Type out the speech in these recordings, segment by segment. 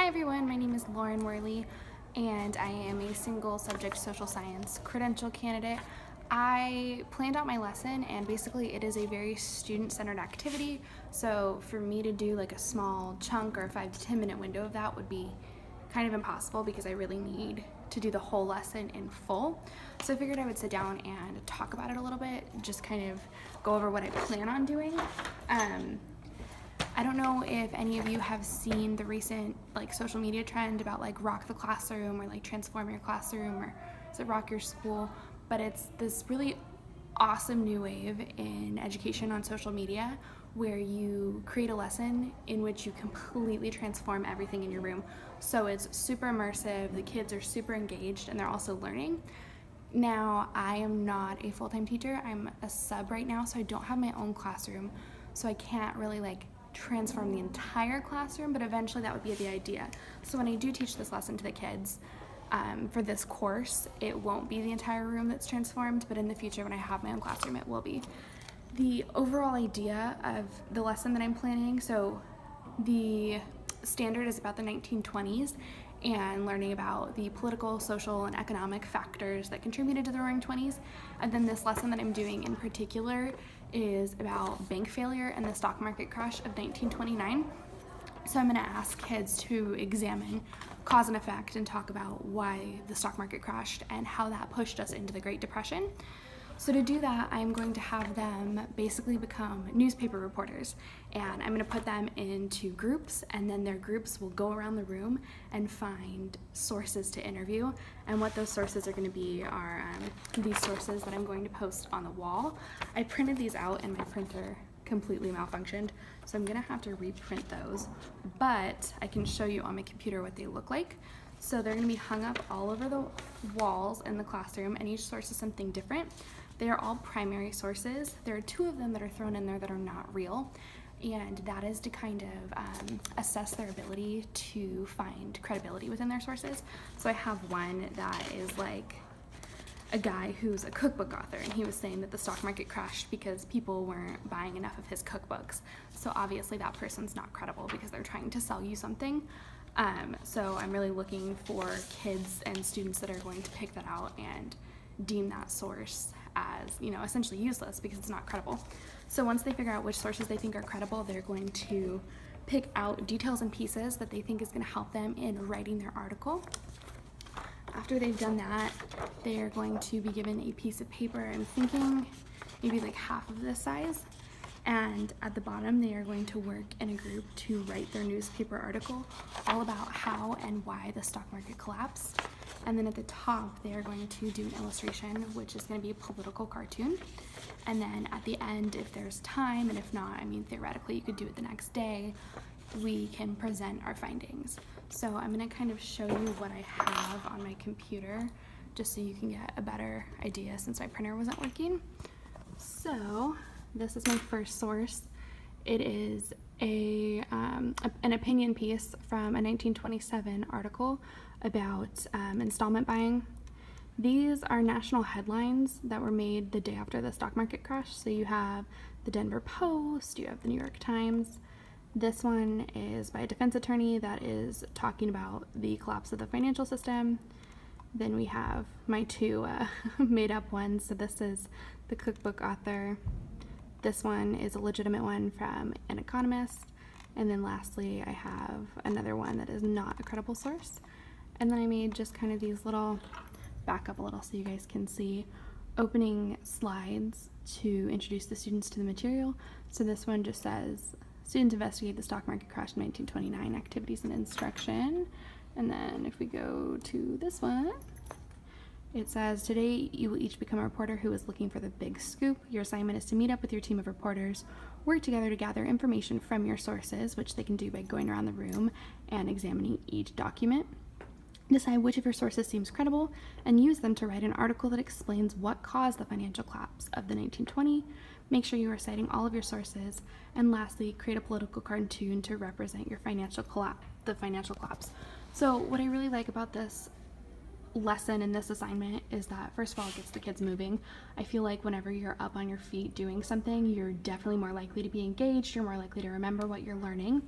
Hi everyone, my name is Lauren Worley and I am a single subject social science credential candidate. I planned out my lesson and basically it is a very student-centered activity, so for me to do like a small chunk or a 5 to 10 minute window of that would be kind of impossible because I really need to do the whole lesson in full. So I figured I would sit down and talk about it a little bit, just kind of go over what I plan on doing. I don't know if any of you have seen the recent social media trend about rock the classroom or transform your classroom or is it rock your school, but it's this really awesome new wave in education on social media where you create a lesson in which you completely transform everything in your room. So it's super immersive, the kids are super engaged, and they're also learning. Now, I am not a full-time teacher, I'm a sub right now, so I don't have my own classroom, so I can't really transform the entire classroom, but eventually that would be the idea. So when I do teach this lesson to the kids for this course, it won't be the entire room that's transformed, but in the future when I have my own classroom, it will be. The overall idea of the lesson that I'm planning, so the standard is about the 1920s and learning about the political, social, and economic factors that contributed to the Roaring Twenties. And then this lesson that I'm doing in particular is about bank failure and the stock market crash of 1929. So I'm going to ask kids to examine cause and effect and talk about why the stock market crashed and how that pushed us into the Great Depression. So to do that, I'm going to have them basically become newspaper reporters, and I'm going to put them into groups, and then their groups will go around the room and find sources to interview. And what those sources are going to be are these sources that I'm going to post on the wall. I printed these out and my printer completely malfunctioned, so I'm going to have to reprint those, but I can show you on my computer what they look like. So they're going to be hung up all over the walls in the classroom, and each source is something different. They are all primary sources. There are 2 of them that are thrown in there that are not real, and that is to kind of assess their ability to find credibility within their sources. So I have one that is like a guy who's a cookbook author, and he was saying that the stock market crashed because people weren't buying enough of his cookbooks. So obviously that person's not credible because they're trying to sell you something. So I'm really looking for kids and students that are going to pick that out and deem that source as, essentially useless because it's not credible. So once they figure out which sources they think are credible, they're going to pick out details and pieces that they think is going to help them in writing their article. After they've done that, they are going to be given a piece of paper, I'm thinking maybe half of this size, and at the bottom they are going to work in a group to write their newspaper article all about how and why the stock market collapsed. And then at the top they are going to do an illustration, which is going to be a political cartoon. And then at the end, if there's time, and if not, theoretically you could do it the next day, we can present our findings. So I'm going to kind of show you what I have on my computer just so you can get a better idea since my printer wasn't working. So this is my first source. It is an opinion piece from a 1927 article about installment buying. These are national headlines that were made the day after the stock market crash. So you have the Denver Post, you have the New York Times. This one is by a defense attorney that is talking about the collapse of the financial system. Then we have my 2 made-up ones. So this is the cookbook author. This one is a legitimate one from an economist. And then lastly, I have another one that is not a credible source. And then I made just kind of these little, back up a little so you guys can see, opening slides to introduce the students to the material. So this one just says, students investigate the stock market crash in 1929, activities and instruction. And then if we go to this one, it says, today you will each become a reporter who is looking for the big scoop. Your assignment is to meet up with your team of reporters, work together to gather information from your sources, which they can do by going around the room and examining each document. Decide which of your sources seems credible and use them to write an article that explains what caused the financial collapse of the 1920. Make sure you are citing all of your sources. And lastly, create a political cartoon to represent your financial collapse. So what I really like about this lesson in this assignment is that, first of all, it gets the kids moving. I feel like whenever you're up on your feet doing something, you're definitely more likely to be engaged, you're more likely to remember what you're learning.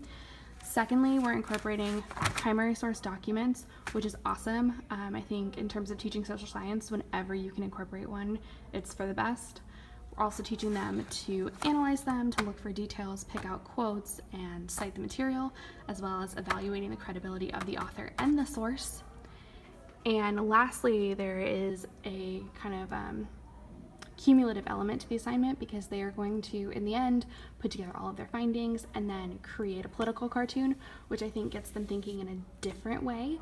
Secondly, we're incorporating primary source documents, which is awesome. I think in terms of teaching social science, whenever you can incorporate one, it's for the best. We're also teaching them to analyze them, to look for details, pick out quotes, and cite the material, as well as evaluating the credibility of the author and the source. And lastly, there is a kind of cumulative element to the assignment, because they are going to, in the end, put together all of their findings and then create a political cartoon, which I think gets them thinking in a different way.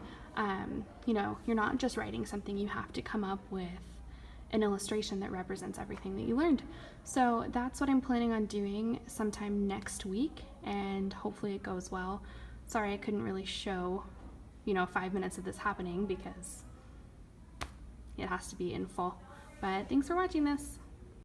You know, you're not just writing something, you have to come up with an illustration that represents everything that you learned. So that's what I'm planning on doing sometime next week, and hopefully it goes well. Sorry I couldn't really show, 5 minutes of this happening because it has to be in full. But thanks for watching this.